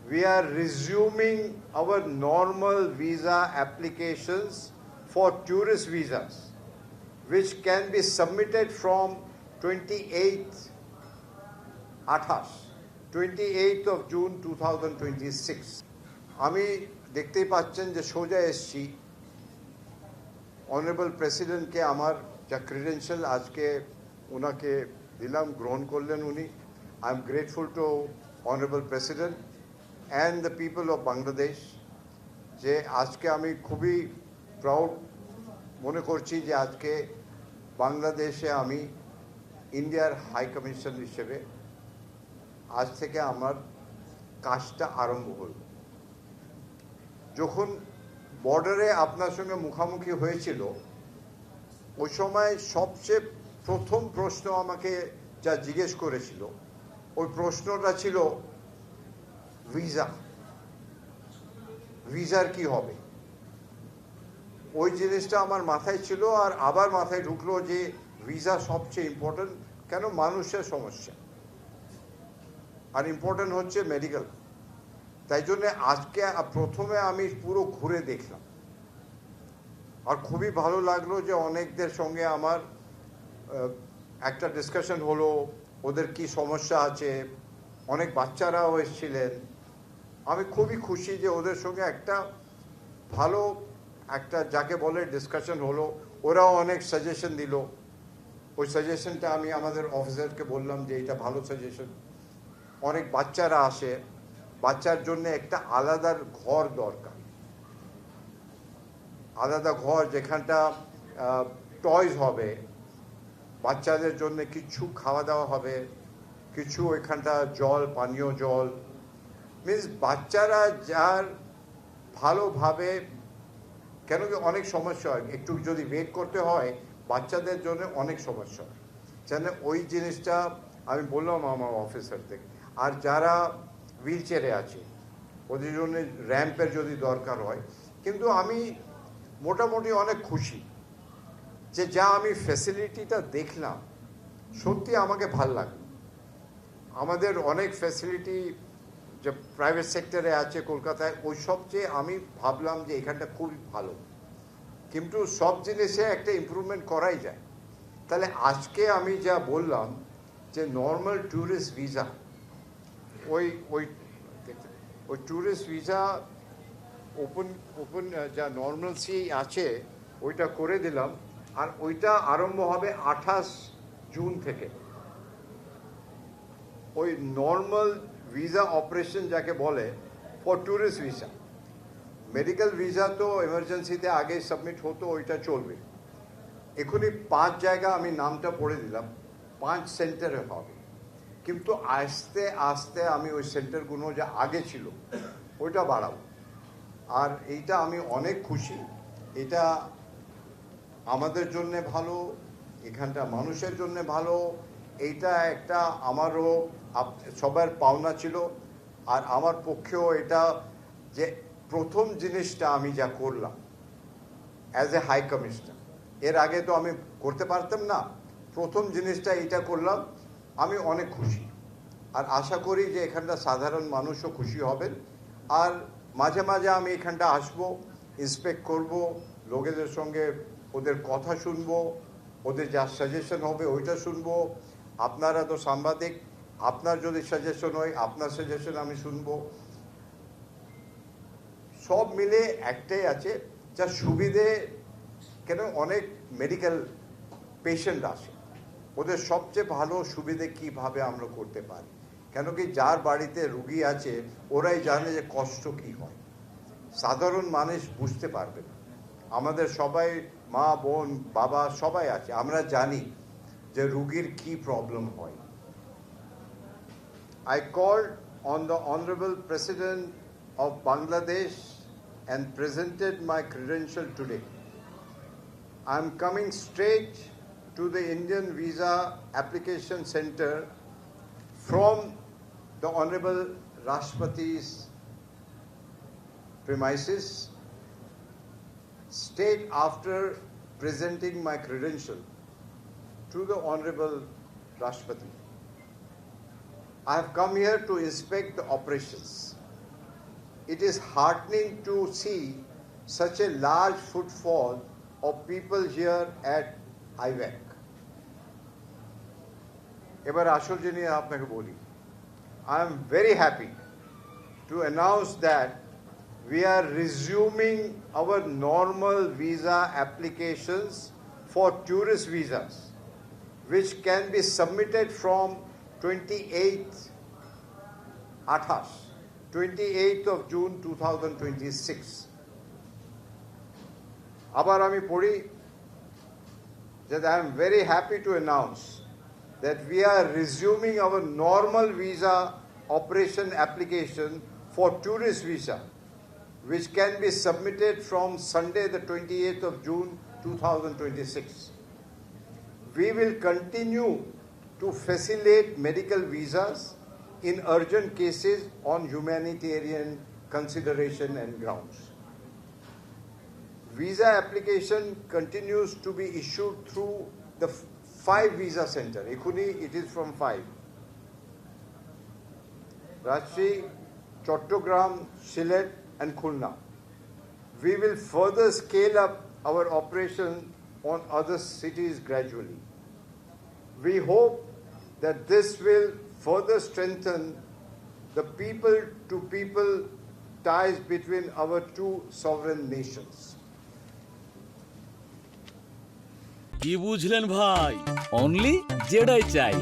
we are resuming our normal visa applications for tourist visas, which can be submitted from 28th of June 2026. আমি দেখতেই পাচ্ছেন যে সোজা এসছি অনারেবল প্রেসিডেন্টকে আমার যা ক্রিডেন্সিয়াল আজকে ওনাকে দিলাম, গ্রহণ করলেন উনি। I am grateful to honourable president and the people of Bangladesh, যে আজকে আমি খুবই প্রাউড মনে করছি যে আজকে বাংলাদেশে আমি ইন্ডিয়ার হাই কমিশন হিসেবে আজ থেকে আমার কাজটা আরম্ভ হল। যখন বর্ডারে আপনার সঙ্গে মুখামুখি হয়েছিল ওই সময় সবচেয়ে প্রথম প্রশ্ন আমাকে যা জিজ্ঞেস করেছিল ওই প্রশ্নটা ছিল ভিসার কি হবে। ওই জিনিসটা আমার মাথায় ছিল, আর আবার মাথায় ঢুকলো যে ভিসা সবচেয়ে ইম্পর্টেন্ট, কেন মানুষের সমস্যা, আর ইম্পর্টেন্ট হচ্ছে মেডিকেল। তাই জন্যে আজকে প্রথমে আমি পুরো ঘুরে দেখলাম, আর খুবই ভালো লাগলো যে অনেকদের সঙ্গে আমার একটা ডিসকাশন হলো, ওদের কি সমস্যা আছে। অনেক বাচ্চারাও এসেছিলেন। আমি খুবই খুশি যে ওদের সঙ্গে একটা ভালো একটা যাকে বলে ডিসকাশন হলো। ওরাও অনেক সাজেশন দিল। ওই সাজেশনটা আমি আমাদের অফিসারকে বললাম যে এটা ভালো সাজেশন। অনেক বাচ্চারা আসে, বাচ্চার জন্য একটা আলাদা ঘর দরকার, আলাদা ঘর যেখানটা টয়স হবে, বাচ্চাদের জন্য কিছু খাওয়া দাওয়া হবে, কিছু এখানটা জল, পানীয় জল, মিনস বাচ্চারা যার ভালোভাবে, কেন কি অনেক সমস্যা হয়, একটু যদি ওয়েট করতে হয় বাচ্চাদের জন্য অনেক সমস্যা হয়। যেন ওই জিনিসটা আমি বললাম আমার অফিসার থেকে। আর যারা হুইল চেয়ারে আছে ওদের জন্য র্যাম্পের যদি দরকার হয়। কিন্তু আমি মোটামুটি অনেক খুশি যে যা আমি ফ্যাসিলিটিটা দেখলাম, সত্যি আমাকে ভাল লাগলো। আমাদের অনেক ফ্যাসিলিটি যে প্রাইভেট সেক্টরে আছে কলকাতায়, ওই সবচেয়ে আমি ভাবলাম যে এখানটা খুবই ভালো, কিন্তু সব জিনিসে একটা ইমপ্রুভমেন্ট করাই যায়। তাহলে আজকে আমি যা বললাম যে নর্মাল ট্যুরিস্ট ভিসা, ওই ওই ওই ট্যুরিস্ট ভিসা ওপেন যা নর্মালসি আছে ওইটা করে দিলাম, আর ওইটা আরম্ভ হবে 28 জুন থেকে। ওই নর্মাল ভিসা অপারেশন যাকে বলে for tourist visa. Medical visa তো এমার্জেন্সিতে আগে সাবমিট হতো, ওইটা চলবে। এখনই 5 জায়গা আমি নামটা পড়ে দিলাম, 5 সেন্টারে হবে। কিন্তু আস্তে আস্তে আমি ওই সেন্টারগুলো যা আগে ছিল ওইটা বাড়াবো। আর এইটা আমি অনেক খুশি, এটা আমাদের জন্যে ভালো, এখানটা মানুষের জন্য ভালো। এইটা একটা আমারও সবার পাওনা ছিল, আর আমার পক্ষেও এটা যে প্রথম জিনিসটা আমি যা করলাম অ্যাজ এ হাই কমিশনার, এর আগে তো আমি করতে পারতাম না। প্রথম জিনিসটা এইটা করলাম, আমি অনেক খুশি। আর আশা করি যে এখানটা সাধারণ মানুষও খুশি হবেন। আর মাঝে মাঝে আমি এখানটা আসবো, ইন্সপেক্ট করব, লোকেদের সঙ্গে ওদের কথা শুনবো, ওদের যা সাজেশন হবে ওইটা শুনবো। আপনারা তো সাংবাদিক, আপনার যদি সাজেশন হয় আপনার সাজেশন আমি শুনবো। সব মিলে একটাই আছে যা সুবিধে, কেন অনেক মেডিকেল পেশেন্ট আসে, ওদের সবচেয়ে ভালো সুবিধে কিভাবে আমরা করতে পারি। কেন কি যার বাড়িতে রুগী আছে ওরাই জানে যে কষ্ট কি হয়, সাধারণ মানুষ বুঝতে পারবে না। আমাদের সবাই মা বোন বাবা সবাই আছে, আমরা জানি যে রুগীর কি প্রবলেম হয়। I called on the Honorable President of Bangladesh and presented my credential today. I am coming straight to the Indian Visa Application Center from the Honorable Rashtrapati's premises, straight after presenting my credential to the Honorable Rashtrapati. I have come here to inspect the operations. it is heartening to see such a large footfall of people here at IVAC. এবার আসল যে নিয়ে আপনাকে বলি, I am very happy to announce that we are resuming our normal visa applications for tourist visas, which can be submitted from 28th of June 2026. আবার আমি পড়ি that I am very happy to announce that we are resuming our normal visa operation application for tourist visa, which can be submitted from Sunday the 28th of June 2026. We will continue to facilitate medical visas in urgent cases on humanitarian consideration and grounds. Visa application continues to be issued through the 5 visa center. Ekhuni it is from 5. Rajshahi, Chattogram, Sylhet and Khulna. We will further scale up our operation on other cities gradually. We hope that this will further strengthen the people-to-people ties between our two sovereign nations. কি বুঝলেন ভাই? Only যেটাই চাই।